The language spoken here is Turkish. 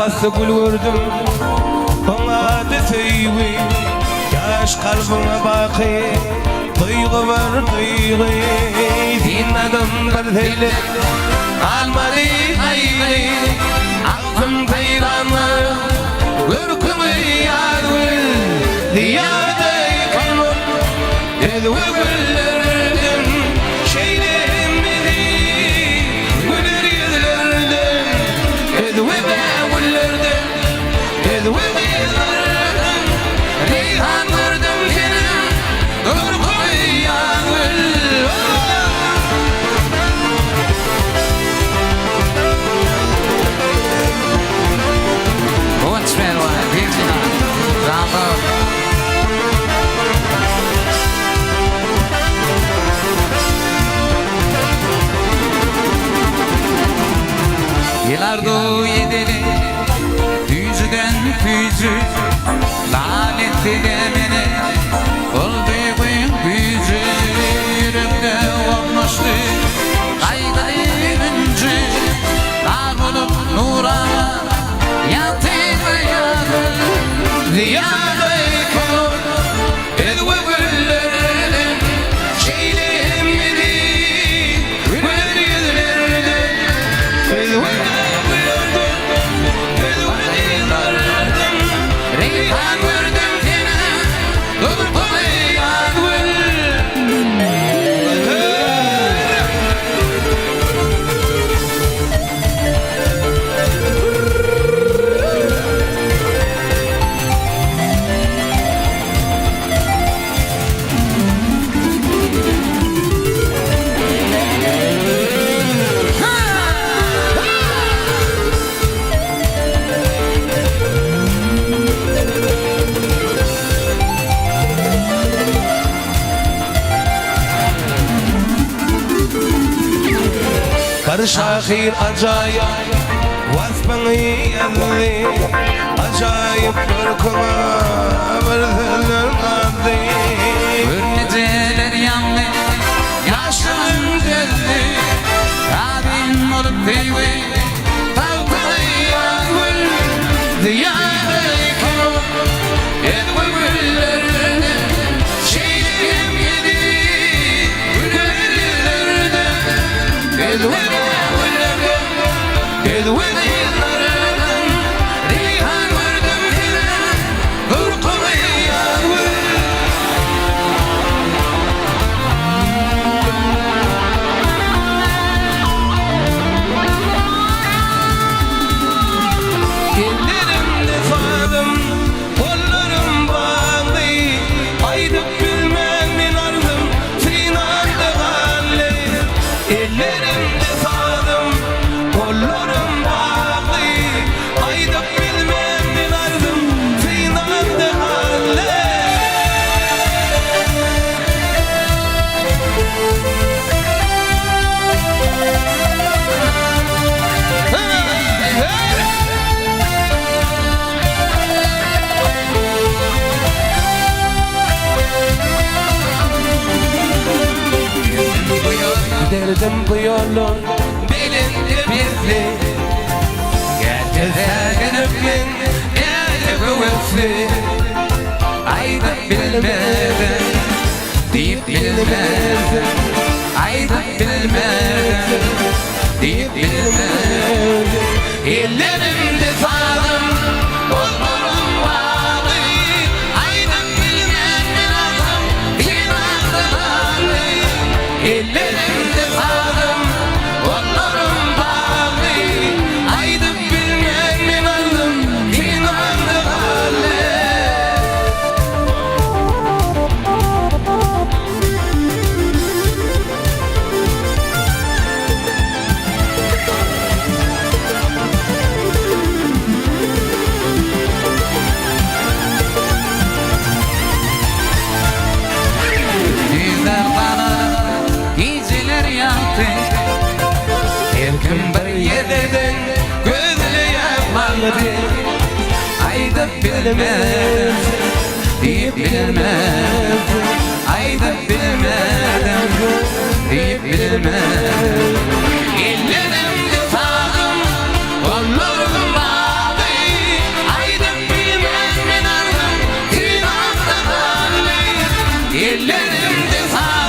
pastı gül gördüm ona deseyvi yaş kalbime bakı duygu var duygu din adamlar deli almadı hayli aklım hayranı ürkümü yargı diyade kanun edwe güllerdim şeylerim dedi güler yüzlerdim edwe güllerdim edwe güllerdim reyhan gördüm senin ürkümü yargı Yılardı yedili düzden füzü lanetli demene oldu koyun büzü yürekte olmuştu kaygılı öncü dar olup nura yatırdı yanı ziyade konu edwe güllerdim şeylerim yedi güler yüzlerdim edwe reyhan gördüm seni ürkümü yargı Şahir acayip vasfını yazdı acayip ürküme verdiler adı Ürneceler yandı yaşım geldi abim olup deyvi tavkılı yağmur diyarı konu edwe güllerdi şeylerim yedi güler yüzlerdi edwe edwe yıllarım reyhan gördüm seni ürkümü yargı ellerimde fadım kollarım bağlı aydıp bilmem inandım sinanda galle ellerimde fadım kollarım bağlı aydıp bilmem inandım sinanda galle Giderdim bu yolun belinde bizli Gerçekten öpün gece kuvvetli Ayda bilmeden deyip bilmeden Ayda bilmeden deyip bilmeden ellerimde sağdım kollarım bağlı Ayda bilmeden aldım inandım ellerimde sağdım kollarım bağlı aydım bilmem inandım inandım halle Güzel bana geceler yaktı Erkin bir yerden gözle yapmadı Ayda bilmez deyip bilmez Ayda bilmeden deyip bilmez ellerimde sağdım kollarım bağlı defa